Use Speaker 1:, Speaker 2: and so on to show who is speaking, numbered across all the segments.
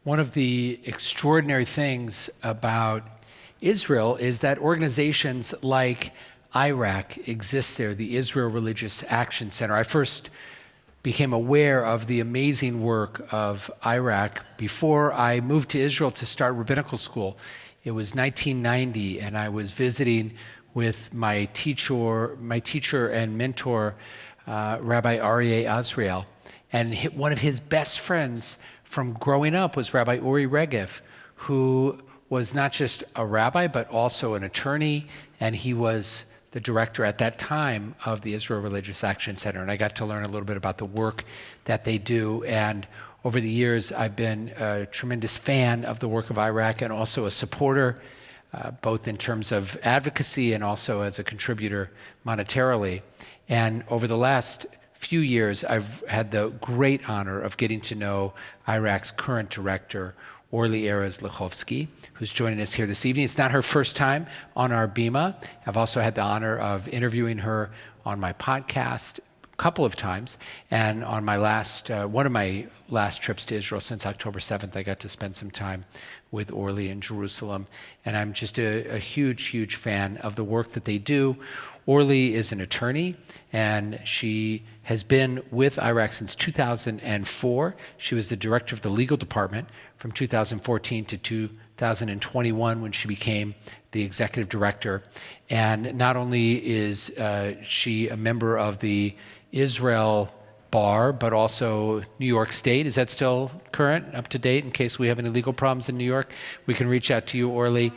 Speaker 1: One of the extraordinary things about Israel is that organizations like IRAC exist there, the Israel Religious Action Center. I first became aware of the amazing work of IRAC before I moved to Israel to start rabbinical school. It was 1990, and I was visiting with my teacher and mentor, Rabbi Aryeh Azriel. And one of his best friends from growing up was Rabbi Uri Regev, who was not just a rabbi, but also an attorney, and he was the director at that time of the Israel Religious Action Center. And I got to learn a little bit about the work that they do. And over the years, I've been a tremendous fan of the work of IRAC and also a supporter, both in terms of advocacy and also as a contributor monetarily. And over the last few years, I've had the great honor of getting to know IRAC's current director, Orly Erez-Likhovski, who's joining us here this evening. It's not her first time on our Bima. I've also had the honor of interviewing her on my podcast a couple of times, and on my one of my last trips to Israel since October 7th, I got to spend some time with Orly in Jerusalem, and I'm just a huge, huge fan of the work that they do. Orly is an attorney, and she has been with IRAC since 2004. She was the director of the legal department from 2014 to 2021 when she became the executive director. And not only is she a member of the Israel Bar, but also New York State. Is that still current, up to date, in case we have any legal problems in New York? We can reach out to you, Orly.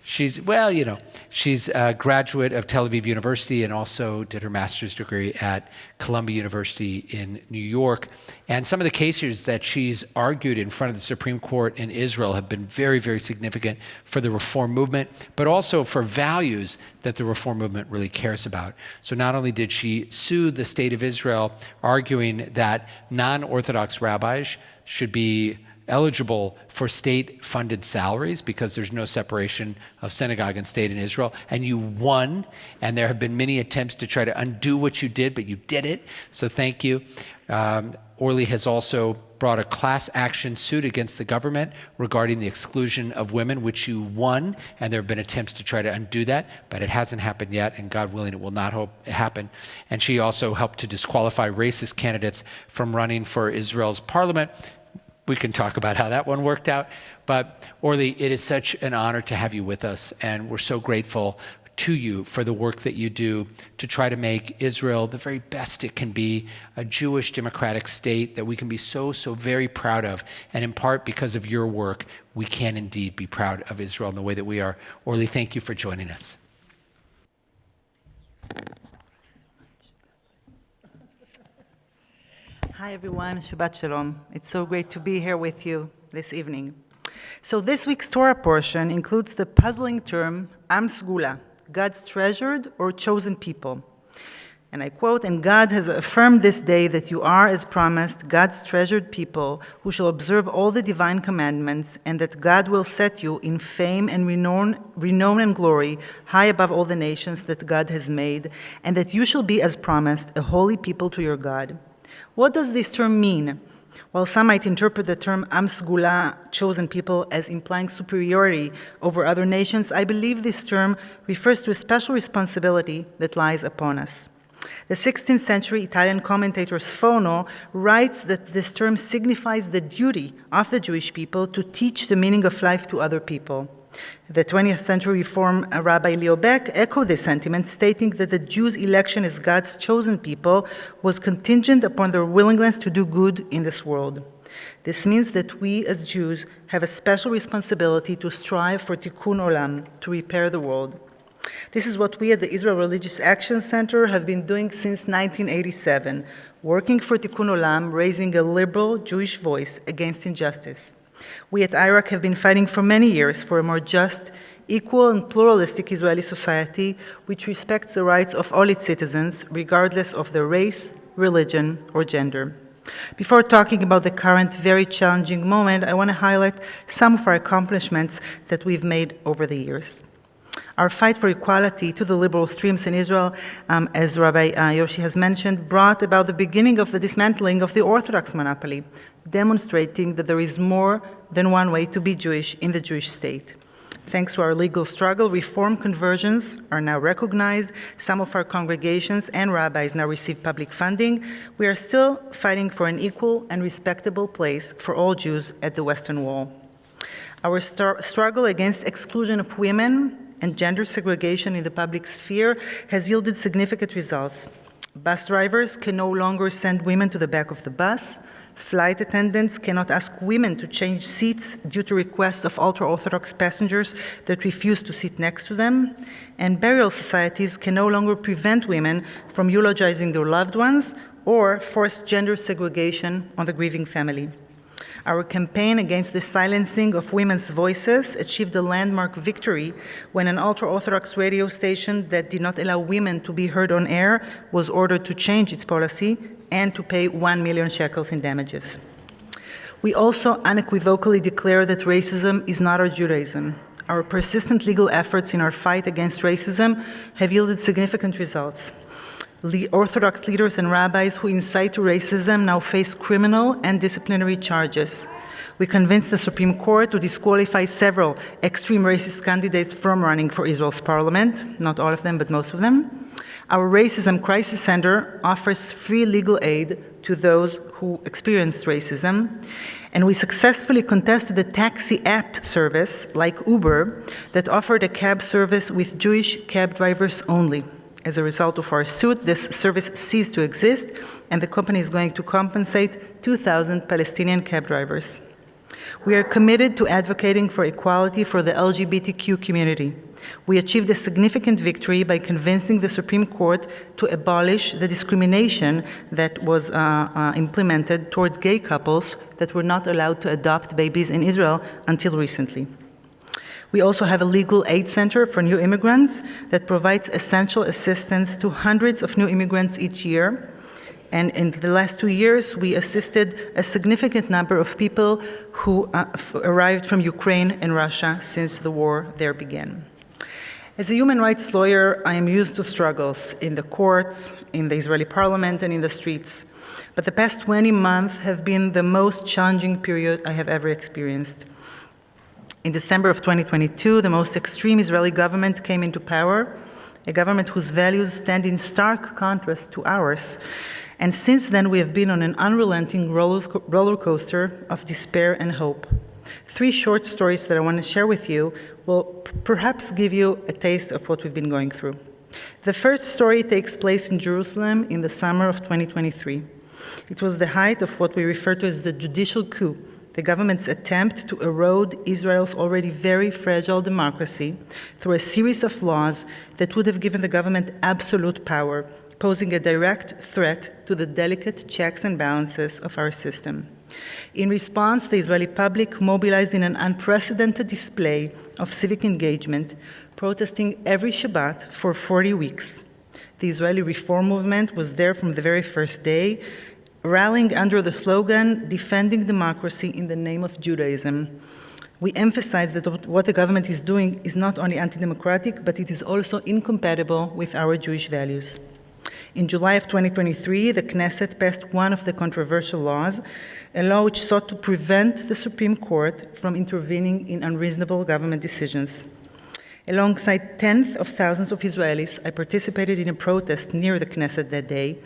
Speaker 1: She's a graduate of Tel Aviv University and also did her master's degree at Columbia University in New York. And some of the cases that she's argued in front of the Supreme Court in Israel have been very, very significant for the reform movement, but also for values that the reform movement really cares about. So not only did she sue the state of Israel, arguing that non-Orthodox rabbis should be eligible for state-funded salaries because there's no separation of synagogue and state in Israel, and you won, and there have been many attempts to try to undo what you did, but you did it, so thank you. Orly has also brought a class action suit against the government regarding the exclusion of women, which you won, and there have been attempts to try to undo that, but it hasn't happened yet, and God willing, it will not happen. And she also helped to disqualify racist candidates from running for Israel's parliament. We can talk about how that one worked out. But Orly, it is such an honor to have you with us, and we're so grateful to you for the work that you do to try to make Israel the very best it can be, a Jewish democratic state that we can be so, so very proud of. And in part because of your work, we can indeed be proud of Israel in the way that we are. Orly, thank you for joining us.
Speaker 2: Hi everyone, Shabbat Shalom. It's so great to be here with you this evening. So this week's Torah portion includes the puzzling term Am Sgula, God's treasured or chosen people. And I quote, "And God has affirmed this day that you are, as promised, God's treasured people who shall observe all the divine commandments, and that God will set you in fame and renown and glory high above all the nations that God has made, and that you shall be, as promised, a holy people to your God." What does this term mean? Well, some might interpret the term Am Sgula, chosen people, as implying superiority over other nations. I believe this term refers to a special responsibility that lies upon us. The 16th century Italian commentator Sfono writes that this term signifies the duty of the Jewish people to teach the meaning of life to other people. The 20th century Reform Rabbi Leo Beck echoed this sentiment, stating that the Jews' election as God's chosen people was contingent upon their willingness to do good in this world. This means that we as Jews have a special responsibility to strive for tikkun olam, to repair the world. This is what we at the Israel Religious Action Center have been doing since 1987, working for tikkun olam, raising a liberal Jewish voice against injustice. We at IRAC have been fighting for many years for a more just, equal, and pluralistic Israeli society which respects the rights of all its citizens, regardless of their race, religion, or gender. Before talking about the current very challenging moment, I want to highlight some of our accomplishments that we've made over the years. Our fight for equality to the liberal streams in Israel, as Rabbi Yoshi has mentioned, brought about the beginning of the dismantling of the Orthodox monopoly. demonstrating that there is more than one way to be Jewish in the Jewish state. Thanks to our legal struggle, Reform conversions are now recognized. Some of our congregations and rabbis now receive public funding. We are still fighting for an equal and respectable place for all Jews at the Western Wall. Our struggle against exclusion of women and gender segregation in the public sphere has yielded significant results. Bus drivers can no longer send women to the back of the bus. Flight attendants cannot ask women to change seats due to requests of ultra-Orthodox passengers that refuse to sit next to them. And burial societies can no longer prevent women from eulogizing their loved ones or force gender segregation on the grieving family. Our campaign against the silencing of women's voices achieved a landmark victory when an ultra-Orthodox radio station that did not allow women to be heard on air was ordered to change its policy and to pay 1 million shekels in damages. We also unequivocally declare that racism is not our Judaism. Our persistent legal efforts in our fight against racism have yielded significant results. Orthodox leaders and rabbis who incite to racism now face criminal and disciplinary charges. We convinced the Supreme Court to disqualify several extreme racist candidates from running for Israel's parliament, not all of them, but most of them. Our Racism Crisis Center offers free legal aid to those who experienced racism, and we successfully contested a taxi app service like Uber that offered a cab service with Jewish cab drivers only. As a result of our suit, this service ceased to exist, and the company is going to compensate 2,000 Palestinian cab drivers. We are committed to advocating for equality for the LGBTQ community. We achieved a significant victory by convincing the Supreme Court to abolish the discrimination that was implemented toward gay couples that were not allowed to adopt babies in Israel until recently. We also have a legal aid center for new immigrants that provides essential assistance to hundreds of new immigrants each year. And in the last 2 years, we assisted a significant number of people who arrived from Ukraine and Russia since the war there began. As a human rights lawyer, I am used to struggles in the courts, in the Israeli parliament, and in the streets. But the past 20 months have been the most challenging period I have ever experienced. In December of 2022, the most extreme Israeli government came into power, a government whose values stand in stark contrast to ours. And since then, we have been on an unrelenting roller coaster of despair and hope. 3 short stories that I want to share with you will perhaps give you a taste of what we've been going through. The first story takes place in Jerusalem in the summer of 2023. It was the height of what we refer to as the judicial coup, the government's attempt to erode Israel's already very fragile democracy through a series of laws that would have given the government absolute power, posing a direct threat to the delicate checks and balances of our system. In response, the Israeli public mobilized in an unprecedented display of civic engagement, protesting every Shabbat for 40 weeks. The Israeli reform movement was there from the very first day, rallying under the slogan, "Defending democracy in the name of Judaism." We emphasize that what the government is doing is not only anti-democratic, but it is also incompatible with our Jewish values. In July of 2023, the Knesset passed one of the controversial laws, a law which sought to prevent the Supreme Court from intervening in unreasonable government decisions. Alongside tens of thousands of Israelis, I participated in a protest near the Knesset that day.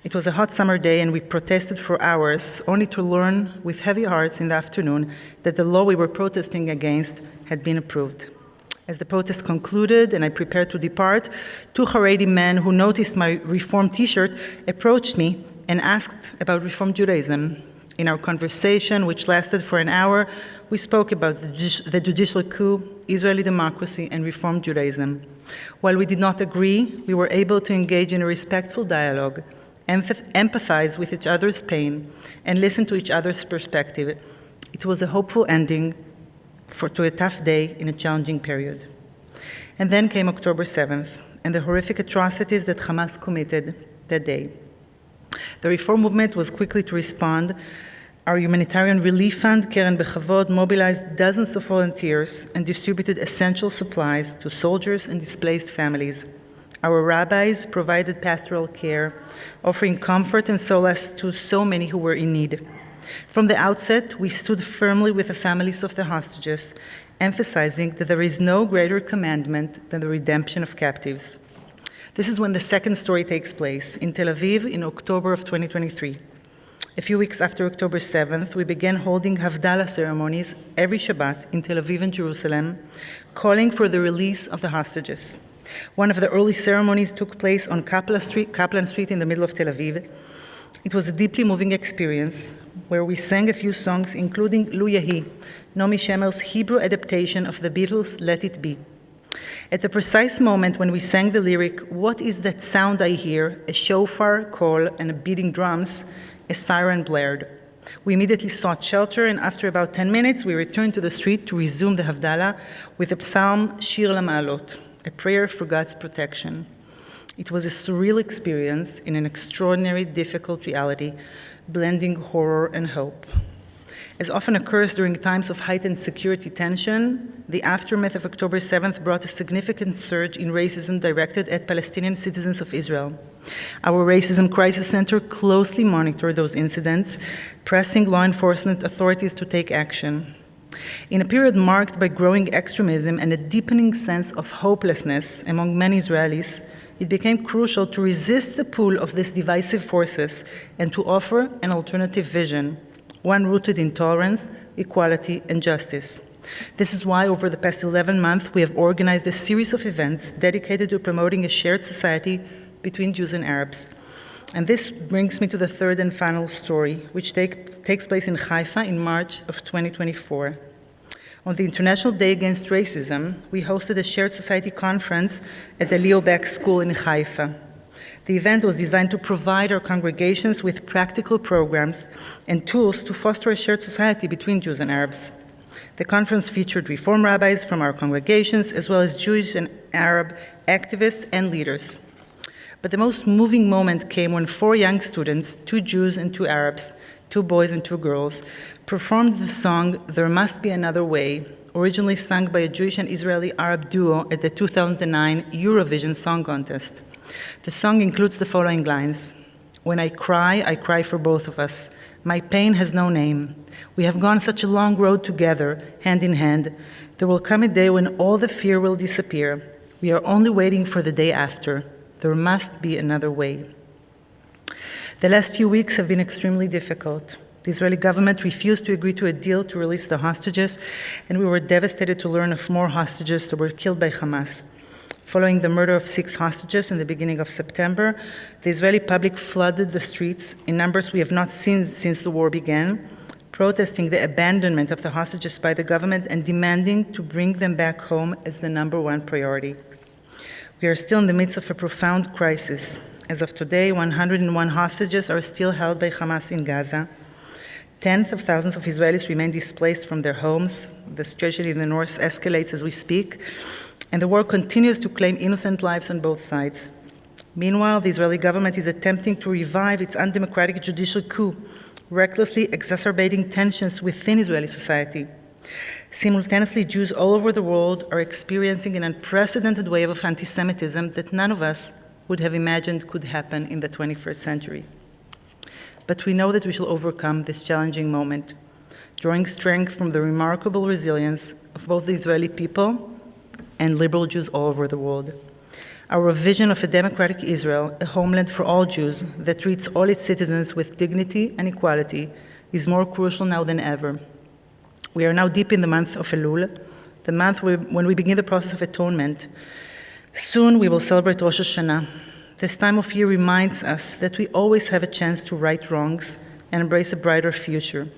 Speaker 2: It was a hot summer day, and we protested for hours, only to learn with heavy hearts in the afternoon that the law we were protesting against had been approved. As the protest concluded and I prepared to depart, 2 Haredi men who noticed my Reform t-shirt approached me and asked about Reform Judaism. In our conversation, which lasted for an hour, we spoke about the judicial coup, Israeli democracy, and Reform Judaism. While we did not agree, we were able to engage in a respectful dialogue, empathize with each other's pain, and listen to each other's perspective. It was a hopeful ending to a tough day in a challenging period. And then came October 7th, and the horrific atrocities that Hamas committed that day. The Reform movement was quickly to respond. Our humanitarian relief fund, Keren Bechavod, mobilized dozens of volunteers and distributed essential supplies to soldiers and displaced families. Our rabbis provided pastoral care, offering comfort and solace to so many who were in need. From the outset, we stood firmly with the families of the hostages, emphasizing that there is no greater commandment than the redemption of captives. This is when the second story takes place, in Tel Aviv in October of 2023. A few weeks after October 7th, we began holding Havdalah ceremonies every Shabbat in Tel Aviv and Jerusalem, calling for the release of the hostages. One of the early ceremonies took place on Kaplan Street in the middle of Tel Aviv. It was a deeply moving experience where we sang a few songs, including Lu Yahi, Naomi Shemer's Hebrew adaptation of the Beatles' Let It Be. At the precise moment when we sang the lyric, "What is that sound I hear? A shofar call and beating drums," a siren blared. We immediately sought shelter, and after about 10 minutes, we returned to the street to resume the Havdalah with the psalm Shir LaMa'alot, a prayer for God's protection. It was a surreal experience in an extraordinary, difficult reality, blending horror and hope. As often occurs during times of heightened security tension, the aftermath of October 7th brought a significant surge in racism directed at Palestinian citizens of Israel. Our Racism Crisis Center closely monitored those incidents, pressing law enforcement authorities to take action. In a period marked by growing extremism and a deepening sense of hopelessness among many Israelis, it became crucial to resist the pull of these divisive forces and to offer an alternative vision, one rooted in tolerance, equality, and justice. This is why, over the past 11 months, we have organized a series of events dedicated to promoting a shared society between Jews and Arabs. And this brings me to the third and final story, which takes place in Haifa in March of 2024. On the International Day Against Racism, we hosted a shared society conference at the Leo Back School in Haifa. The event was designed to provide our congregations with practical programs and tools to foster a shared society between Jews and Arabs. The conference featured Reform rabbis from our congregations, as well as Jewish and Arab activists and leaders. But the most moving moment came when 4 young students, 2 Jews and 2 Arabs, 2 boys and 2 girls, performed the song "There Must Be Another Way," originally sung by a Jewish and Israeli Arab duo at the 2009 Eurovision Song Contest. The song includes the following lines: "When I cry for both of us. My pain has no name. We have gone such a long road together, hand in hand. There will come a day when all the fear will disappear. We are only waiting for the day after. There must be another way." The last few weeks have been extremely difficult. The Israeli government refused to agree to a deal to release the hostages, and we were devastated to learn of more hostages that were killed by Hamas. Following the murder of 6 hostages in the beginning of September, the Israeli public flooded the streets in numbers we have not seen since the war began, protesting the abandonment of the hostages by the government and demanding to bring them back home as the #1 priority. We are still in the midst of a profound crisis. As of today, 101 hostages are still held by Hamas in Gaza. Tens of thousands of Israelis remain displaced from their homes. The tragedy in the north escalates as we speak, and the war continues to claim innocent lives on both sides. Meanwhile, the Israeli government is attempting to revive its undemocratic judicial coup, recklessly exacerbating tensions within Israeli society. Simultaneously, Jews all over the world are experiencing an unprecedented wave of anti-Semitism that none of us would have imagined could happen in the 21st century. But we know that we shall overcome this challenging moment, drawing strength from the remarkable resilience of both the Israeli people and liberal Jews all over the world. Our vision of a democratic Israel, a homeland for all Jews that treats all its citizens with dignity and equality, is more crucial now than ever. We are now deep in the month of Elul, the month when we begin the process of atonement. Soon we will celebrate Rosh Hashanah. This time of year reminds us that we always have a chance to right wrongs and embrace a brighter future.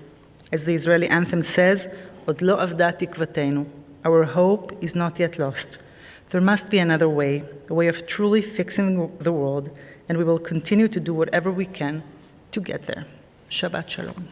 Speaker 2: As the Israeli anthem says, "Od lo avda tikvatenu." Our hope is not yet lost. There must be another way, a way of truly fixing the world, and we will continue to do whatever we can to get there. Shabbat Shalom.